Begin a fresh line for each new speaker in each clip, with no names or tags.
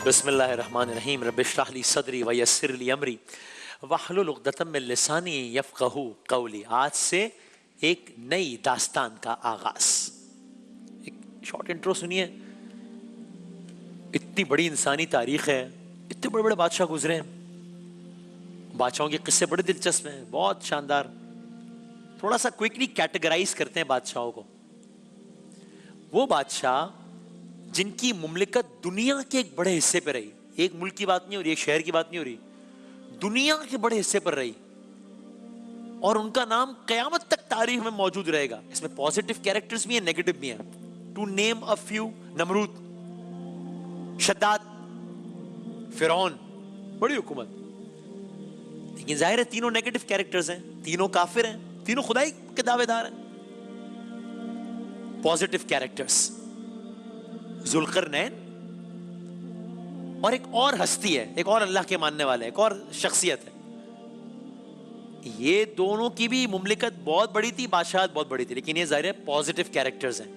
بسم اللہ الرحمن الرحیم رب اشرح لی صدری ویسر لی امری واحلل عقدۃ من لسانی یفقہوا قولی۔ آج سے ایک نئی داستان کا آغاز۔ ایک شارٹ انٹرو سنیے۔ اتنی بڑی انسانی تاریخ ہے، اتنے بڑے بڑے بادشاہ گزرے ہیں، بادشاہوں کے قصے بڑے دلچسپ ہیں، بہت شاندار۔ تھوڑا سا کوئکلی کیٹیگرائز کرتے ہیں بادشاہوں کو۔ وہ بادشاہ جن کی مملکت دنیا کے ایک بڑے حصے پہ رہی، ایک ملک کی بات نہیں ہو رہی، ایک شہر کی بات نہیں ہو رہی، دنیا کے بڑے حصے پر رہی، اور ان کا نام قیامت تک تاریخ میں موجود رہے گا۔ اس میں پازیٹیو کیریکٹرز بھی ہیں، نیگیٹو بھی ہیں۔ ٹو نیم اے فیو: نمرود، شداد، فرعون، بڑی حکومت۔ لیکن ظاہر ہے تینوں نیگیٹو کیریکٹرز ہیں، تینوں کافر ہیں، تینوں خدائی کے دعوے دار ہیں۔ پازیٹیو کیریکٹرز: ذوالقرنین اور ایک اور ہستی ہے، ایک اور اللہ کے ماننے والے، ایک اور شخصیت ہے۔ یہ دونوں کی بھی مملکت بہت بڑی تھی، بادشاہت بہت بڑی تھی، لیکن یہ ظاہر ہے پازیٹیو کیریکٹرز ہیں۔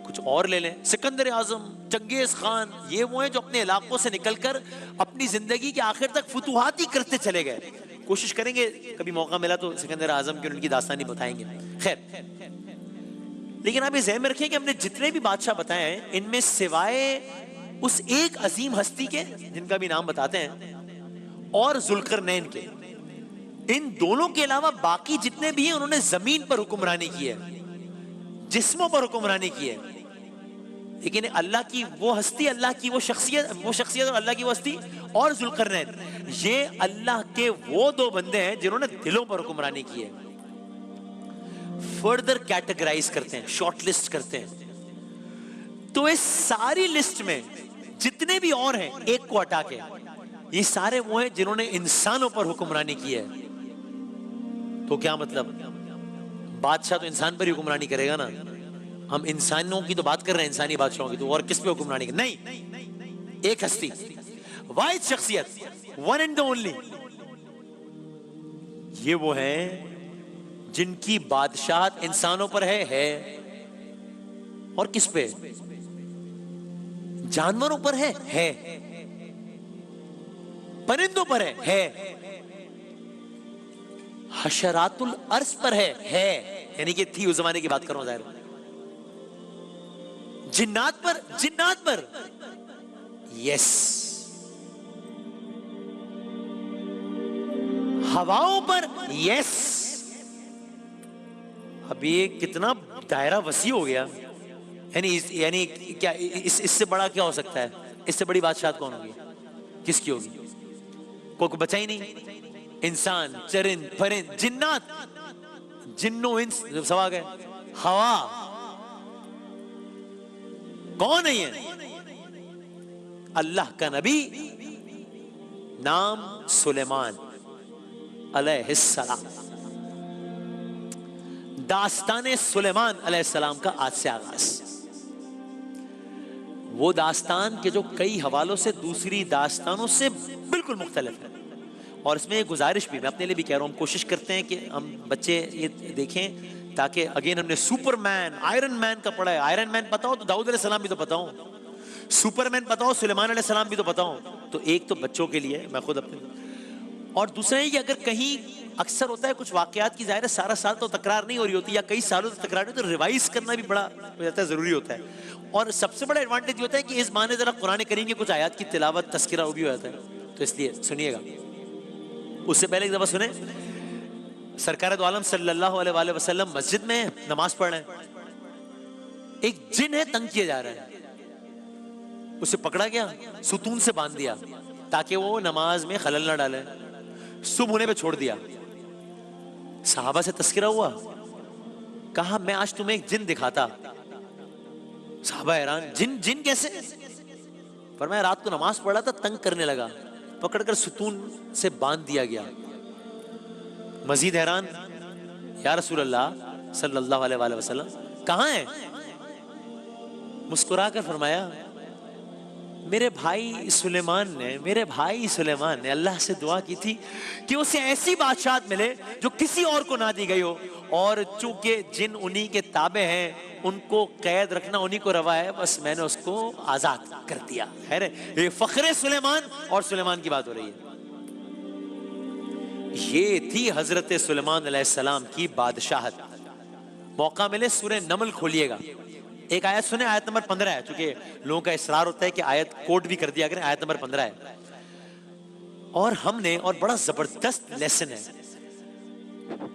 کچھ اور لے لیں، سکندر اعظم، چنگیز خان، یہ وہ ہیں جو اپنے علاقوں سے نکل کر اپنی زندگی کے آخر تک فتوحات ہی کرتے چلے گئے۔ کوشش کریں گے کبھی موقع ملا تو سکندر اعظم کی ان کی داستانی بتائیں گے۔ خیر، لیکن آپ یہ ذہن میں رکھیں کہ ہم نے جتنے بھی بادشاہ بتائے ہیں، ان میں سوائے اس ایک عظیم ہستی کے جن کا بھی نام بتاتے ہیں اور ذوالقرنین کے، ان دونوں کے علاوہ باقی جتنے بھی ہیں انہوں نے زمین پر حکمرانی کی ہے، جسموں پر حکمرانی کی ہے۔ لیکن اللہ کی وہ ہستی، اللہ کی وہ شخصیت اور اللہ کی وہ ہستی اور ذوالقرنین، یہ اللہ کے وہ دو بندے ہیں جنہوں نے دلوں پر حکمرانی کی ہے۔ فردر کیٹیگرائز کرتے ہیں، شارٹ لسٹ کرتے ہیں، تو اس ساری لسٹ میں جتنے بھی اور ہیں ایک کو ہٹا کے، یہ سارے وہ ہیں جنہوں نے انسانوں پر حکمرانی کی ہے۔ تو کیا مطلب؟ بادشاہ تو انسان پر ہی حکمرانی کرے گا نا۔ ہم انسانوں کی تو بات کر رہے ہیں، انسانی بادشاہوں کی، تو اور کس پہ حکمرانی کرے؟ نہیں، ایک ہستی، واحد شخصیت، ون اینڈ اونلی۔ یہ وہ ہیں جن کی بادشاہت انسانوں پر ہے، اور کس پہ؟ جانوروں پر ہے، پرندوں پر ہے، حشرات الارض پر ہے، یعنی کہ تھی اس زمانے کی بات کر رہا ہوں، ظاہر جنات پر یس، ہواؤں پر یس۔ اب یہ کتنا دائرہ وسیع ہو گیا، یعنی کیا اس سے بڑا کیا ہو سکتا ہے؟ اس سے بڑی بادشاہت کون ہوگی؟ کس کی ہوگی؟ کوئی بچا ہی نہیں۔ انسان، چرند، پرند، جنات، جنوں انس سب آ گئے۔ ہوا کون ہے؟ یہ اللہ کا نبی، نام سلیمان علیہ السلام۔ داستان سلیمان علیہ السلام کا آج سے آغاز۔ وہ داستان کے جو کئی حوالوں سے دوسری داستانوں سے بالکل مختلف ہے، اور اس میں یہ گزارش بھی میں اپنے لیے بھی کہہ رہا ہوں، کوشش کرتے ہیں کہ ہم بچے یہ دیکھیں، تاکہ اگین ہم نے سپر مین، آئرن مین کا پڑھا ہے، آئرن مین پتا ہو تو داؤد علیہ السلام بھی تو پتا ہو، سپر مین پتا ہو سلیمان علیہ السلام بھی تو پتا ہو۔ تو ایک تو بچوں کے لیے، میں خود اپنے، اور دوسرا یہ کہ اگر کہیں اکثر ہوتا ہے کچھ واقعات کی، ظاہر ہے سارا سال تو تکرار نہیں ہو رہی ہوتی، یا کئی سالوں سے تکرار نہیں ہوتی، تو ریوائز کرنا بھی بڑا ہو جاتا ہے، ضروری ہوتا ہے۔ اور سب سے بڑا ایڈوانٹیج یہ ہوتا ہے کہ اس بہانے ذرا قرآن کریم کے کچھ آیات کی تلاوت، تذکرہ وہ بھی ہو جاتا ہے، تو اس لیے سنیے گا۔ اس سے پہلے ایک دفعہ سنیں، سرکار دو عالم صلی اللہ علیہ وآلہ وسلم مسجد میں نماز پڑھ رہے ہیں، ایک جن ہے تنگ کیا جا رہا ہے، اسے پکڑا گیا، ستون سے باندھ دیا تاکہ وہ نماز میں خلل نہ ڈالے، صبح ہونے پہ چھوڑ دیا۔ صحابہ سے تذکرہ ہوا، کہا میں آج تمہیں ایک جن دکھاتا۔ صحابہ حیران، جن کیسے؟ فرمایا رات کو نماز پڑھا تھا، تنگ کرنے لگا، پکڑ کر ستون سے باندھ دیا گیا۔ مزید حیران، یا رسول اللہ صلی اللہ علیہ وآلہ وسلم کہاں ہے؟ مسکرا کر فرمایا میرے بھائی سلیمان نے اللہ سے دعا کی تھی کہ اسے ایسی بادشاہت ملے جو کسی اور کو نہ دی گئی ہو، اور چونکہ جن انہی کے تابع ہیں ان کو قید رکھنا انہی کو روا ہے، بس میں نے اس کو آزاد کر دیا. خیر ہے، یہ فخر سلیمان، اور سلیمان کی بات ہو رہی ہے. یہ تھی حضرت سلیمان علیہ السلام کی بادشاہت. موقع ملے سورہ نمل کھولیے گا، ایک آیت سنیں، آیت نمبر 15 ہے، چونکہ لوگوں کا اصرار ہوتا ہے کہ آیت کوٹ بھی کر دیا کریں. آیت نمبر 15 ہے. اور ہم نے، اور بڑا زبردست لیسن ہے،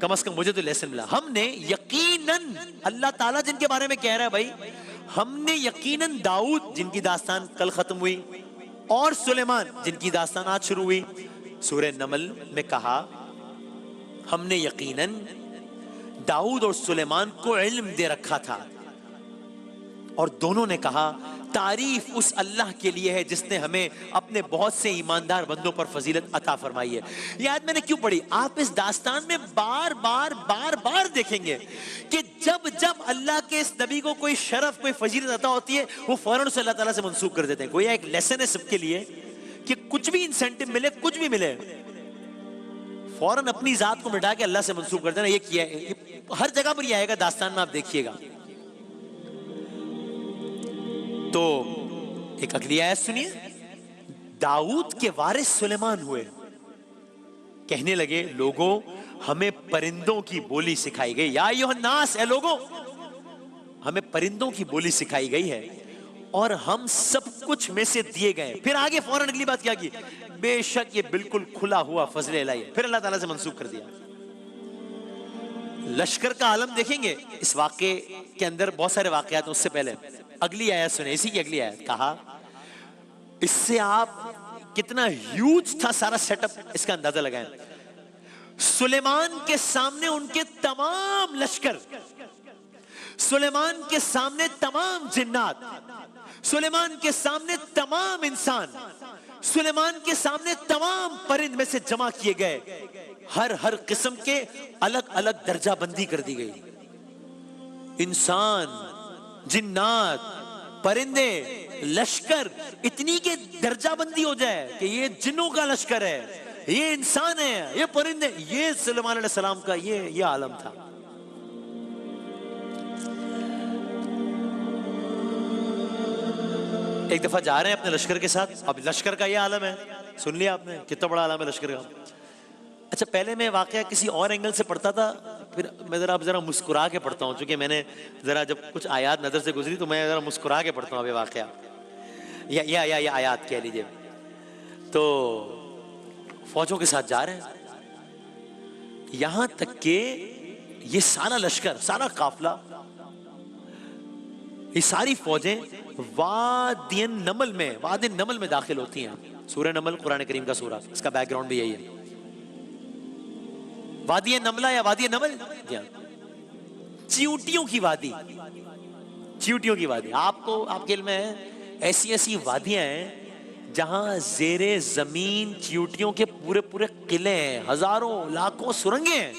کم از کم مجھے تو لیسن ملا، ہم نے یقیناً، اللہ تعالیٰ جن کے بارے میں کہہ رہا ہے بھائی، ہم نے یقیناً داؤد جن کی داستان کل ختم ہوئی، اور سلیمان جن کی داستان آج شروع ہوئی، سورہ نمل میں کہا ہم نے یقیناً داؤد اور سلیمان کو علم دے رکھا تھا، اور دونوں نے کہا تعریف اس اللہ کے لیے ہے جس نے ہمیں اپنے بہت سے ایماندار بندوں پر فضیلت عطا فرمائی ہے. یہ آیت میں نے کیوں پڑھی؟ آپ اس داستان میں بار بار دیکھیں گے کہ جب اللہ کے اس نبی کو کوئی شرف، کوئی فضیلت عطا ہوتی ہے، وہ فوراً سے اللہ تعالیٰ سے منسوخ کر دیتے ہیں. گویا ایک لیسن ہے سب کے لیے کہ کچھ بھی انسینٹو ملے، کچھ بھی ملے، فوراً اپنی ذات کو مٹا کے اللہ سے منسوخ کر دینا. یہ کیا ہے، ہر جگہ پر یہ آئے گا داستان میں، آپ دیکھیے گا. تو ایک اگلی آیت سنیے، داؤد کے وارث سلیمان ہوئے، کہنے لگے لوگوں ہمیں پرندوں کی بولی سکھائی گئی. یا ایھا الناس، اے لوگوں ہمیں پرندوں کی بولی سکھائی گئی ہے اور ہم سب کچھ میں سے دیے گئے. پھر آگے فوراً اگلی بات کیا کی، بے شک یہ بالکل کھلا ہوا فضل الہی ہے. پھر اللہ تعالیٰ سے منسوخ کر دیا. لشکر کا عالم دیکھیں گے اس واقعے کے اندر، بہت سارے واقعات. اس سے پہلے اگلی آیت سنیں، اسی کی اگلی آیت، کہا اس سے آپ کتنا ہیوج تھا سارا سیٹ اپ، اس کا اندازہ لگائیں. سلیمان کے سامنے ان کے تمام لشکر، سلیمان کے سامنے تمام جنات، سلیمان کے سامنے تمام انسان، سلیمان کے سامنے تمام پرند میں سے جمع کیے گئے. ہر قسم کے الگ الگ درجہ بندی کر دی گئی. انسان، جنات، پرندے، لشکر، اتنی کہ درجہ بندی ہو جائے کہ یہ جنوں کا لشکر ہے، یہ انسان ہے، یہ پرندے. یہ سلیمان علیہ السلام کا یہ عالم تھا. ایک دفعہ جا رہے ہیں اپنے لشکر کے ساتھ، اب لشکر کا یہ عالم ہے، سن لیا آپ نے کتنا بڑا عالم ہے لشکر کا. اچھا، پہلے میں واقعہ کسی اور اینگل سے پڑھتا تھا، پھر میں ذرا مسکرا کے پڑھتا ہوں، چونکہ میں نے جب کچھ آیات نظر سے گزری تو میں ذرا مسکرا کے پڑھتا ہوں اب یہ واقعہ، یا آیات کہہ لیجئے. تو فوجوں کے ساتھ جا رہے ہیں، یہاں تک کہ یہ سارا لشکر، سارا قافلہ، یہ ساری فوجیں وادی النمل میں داخل ہوتی ہیں. سورہ نمل قرآن کریم کا سورہ، اس کا بیک گراؤنڈ بھی یہی ہے. وادی نملہ یا وادی نمل، چیوٹیوں کی وادی. چیوٹیوں کی وادی، آپ کے علم میں ایسی وادیاں ہیں جہاں زیر زمین چیوٹیوں کے پورے قلعے ہیں، ہزاروں لاکھوں سرنگیں ہیں،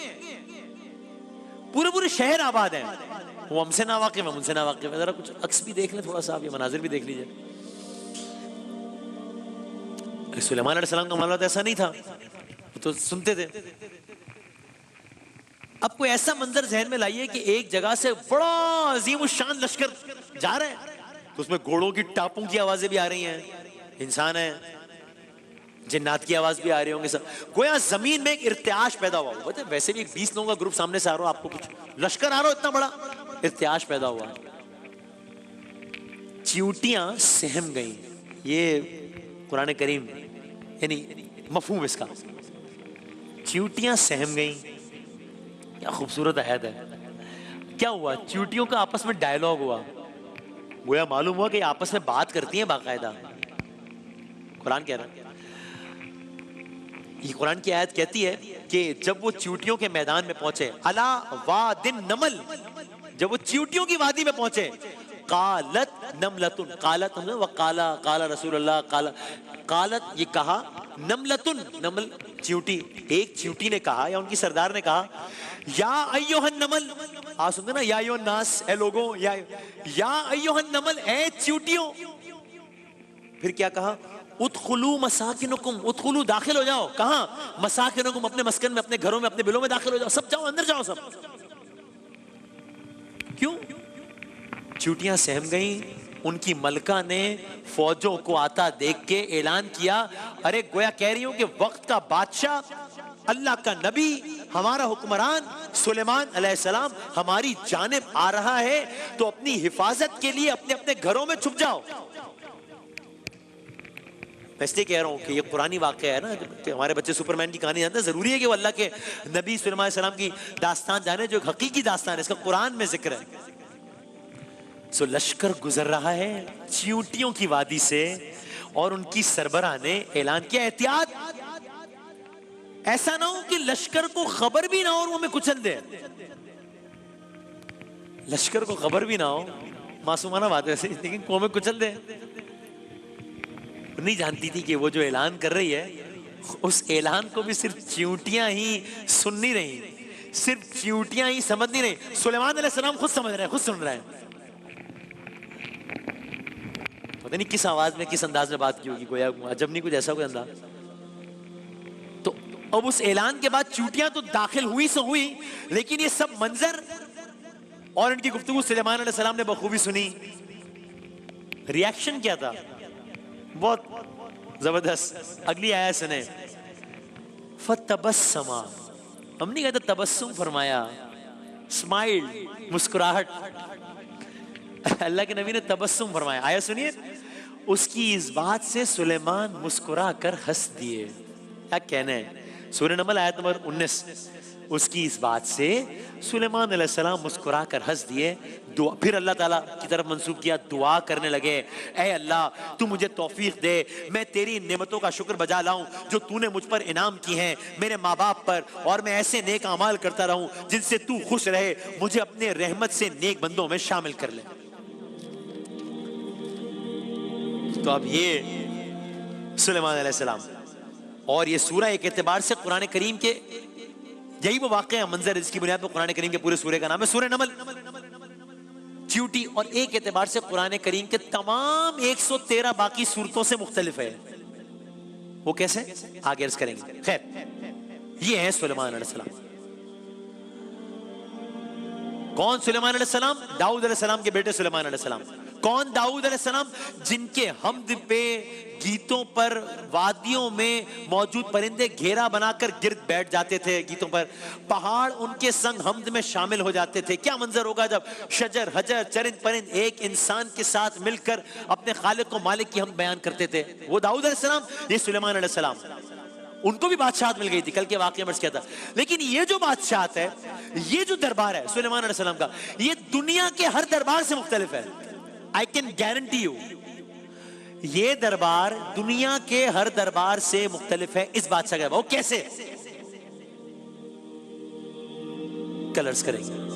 پورے شہر آباد ہیں. وہ ہم سے نہ واقف ہے، ان سے نہ واقف ہے. ذرا کچھ عکس بھی دیکھ لیں تھوڑا سا، آپ یہ مناظر بھی دیکھ لیجئے. سلیمان علیہ السلام کا معاملہ ایسا نہیں تھا، وہ تو سنتے تھے. اب کوئی ایسا منظر ذہن میں لائیے کہ ایک جگہ سے بڑا عظیم الشان لشکر جا رہے ہیں، تو اس میں گھوڑوں کی ٹاپوں کی آوازیں بھی آ رہی ہیں، انسان ہیں، جنات کی آواز بھی آ رہی ہوں گے. سب گویا زمین میں ایک ارتعاش پیدا ہوا. ویسے بھی 20 لوگوں کا گروپ سامنے سے آ رہا ہو، آپ کو کچھ لشکر آ رہا ہو اتنا بڑا، ارتعاش پیدا ہوا. چیوٹیاں سہم گئیں. یہ قرآن کریم یعنی مفہوم اس کا، چیوٹیاں سہم گئیں. کیا خوبصورت آیت ہے. کیا ہوا؟ چیوٹیوں کا آپس میں ڈائیلاگ ہوا. گویا معلوم ہوا کہ آپس میں بات کرتی ہیں باقاعدہ. قرآن کہہ رہا ہے، یہ قرآن کی آیت کہتی ہے کہ جب وہ چیوٹیوں کے میدان میں پہنچے، الا واد النمل، جب وہ چیوٹیوں کی وادی میں پہنچے، قالت نملتن، قالت قال رسول اللہ، قالت یہ کہا، نملتن، نمل چیوٹی، ایک چیوٹی نے کہا یا ان کی سردار نے کہا، یا ایھا النمل، آپ سنتے نا، یا ایھا الناس، اے لوگوں، یا ایھا النمل، اے چیوٹیوں، پھر کیا کہا؟ ادخلوا مساکنکم، ادخلوا داخل ہو جاؤ، کہاں؟ مساکنکم، اپنے مسکن میں، اپنے گھروں میں، اپنے بلوں میں داخل ہو جاؤ، سب جاؤ، اندر جاؤ سب۔ کیوں؟ چیوٹیاں سہم گئیں، ان کی ملکہ نے فوجوں کو آتا دیکھ کے اعلان کیا، ارے گویا کہہ رہی ہوں کہ وقت کا بادشاہ، اللہ کا نبی، ہمارا حکمران سلیمان علیہ السلام ہماری جانب آ رہا ہے، تو اپنی حفاظت کے لیے اپنے اپنے گھروں میں چھپ جاؤ۔ میں اس لیے کہہ رہا ہوں کہ یہ قرآنی واقعہ ہے نا، کہ ہمارے بچے سپرمین کی کہانی جانتے ہیں، ضروری ہے کہ وہ اللہ کے نبی سلیمان علیہ السلام کی داستان جانے، جو ایک حقیقی داستان ہے، اس کا قرآن میں ذکر ہے۔ سو لشکر گزر رہا ہے چیونٹیوں کی وادی سے، اور ان کی سربراہ نے اعلان کیا، احتیاط، ایسا نہ ہو کہ لشکر کو خبر بھی نہ ہو اور وہ ہمیں کچل دے۔ لشکر کو خبر بھی نہ ہو، معصومانہ بات ہے ویسے، لیکن وہ ہمیں کچل دے۔ نہیں جانتی تھی کہ وہ جو اعلان کر رہی ہے، اس اعلان کو بھی صرف چیونٹیاں ہی سن نہیں رہی، صرف چیونٹیاں ہی سمجھ نہیں رہی، سلیمان علیہ السلام خود سمجھ رہے ہیں، خود سن رہے ہیں۔ پتہ نہیں کس آواز میں، کس انداز میں بات کی ہوگی، گویا عجب نہیں، کچھ ایسا کوئی انداز۔ تو اب اس اعلان کے بعد چیونٹیاں تو داخل ہوئی سو ہوئی، لیکن یہ سب منظر اور ان کی گفتگو سلیمان علیہ السلام نے بخوبی سنی۔ ریاکشن کیا تھا؟ بہت زبردست، اگلی آیت سنیں، فَتَبَسَّمَ، ہم نہیں کہتے تبسم فرمایا، اسمائل، مسکراہٹ، اللہ کے نبی نے تبسم فرمایا۔ آیت سنیے، اس کی اس بات سے سلیمان مسکرا کر ہنس دیے۔ کیا کہنا ہے؟ سورہ نمل آیت نمبر 19، اس کی اس بات سے سلیمان علیہ السلام مسکرا کر ہنس دیے۔ پھر اللہ تعالیٰ کی طرف منسوب کیا، دعا کرنے لگے، اے اللہ تو مجھے توفیق دے، میں تیری نعمتوں کا شکر بجا لاؤں جو تو نے مجھ پر انعام کی ہیں، میرے ماں باپ پر، اور میں ایسے نیک اعمال کرتا رہوں جن سے تو خوش رہے، مجھے اپنے رحمت سے نیک بندوں میں شامل کر لے۔ تو اب یہ سلیمان علیہ السلام، اور یہ سورہ ایک اعتبار سے قرآن کریم کے یہی وہ واقعہ منظر جس کی بنیاد پر قرآن کریم کے پورے سورے کا نام ہے سورہ نمل، چیوٹی، اور ایک اعتبار سے قرآن کریم کے تمام 113 باقی صورتوں سے مختلف ہے۔ وہ کیسے؟ آگے عرض کریں گے۔ خیر، یہ ہے سلیمان علیہ السلام۔ کون سلیمان علیہ السلام؟ داؤد علیہ السلام کے بیٹے سلیمان علیہ السلام۔ کون داؤد علیہ السلام؟ جن کے حمد پہ، گیتوں پر، وادیوں میں موجود پرندے گھیرا بنا کر گرد بیٹھ جاتے تھے گیتوں پر، پہاڑ ان کے سنگ حمد میں شامل ہو جاتے تھے۔ کیا منظر ہوگا جب شجر، حجر، چرند پرند ایک انسان کے ساتھ مل کر اپنے خالق و مالک کی حمد بیان کرتے تھے۔ وہ داؤد علیہ السلام، یہ سلیمان علیہ السلام۔ ان کو بھی بادشاہت مل گئی تھی، کل کے واقعے میں کیا تھا، لیکن یہ جو بادشاہت ہے، یہ جو دربار ہے سلیمان علیہ السلام کا، یہ دنیا کے ہر دربار سے مختلف ہے۔ I can guarantee you، یہ دربار دنیا کے ہر دربار سے مختلف ہے اس بادشاہ کا۔ وہ کیسے؟ کلرز کریں گے۔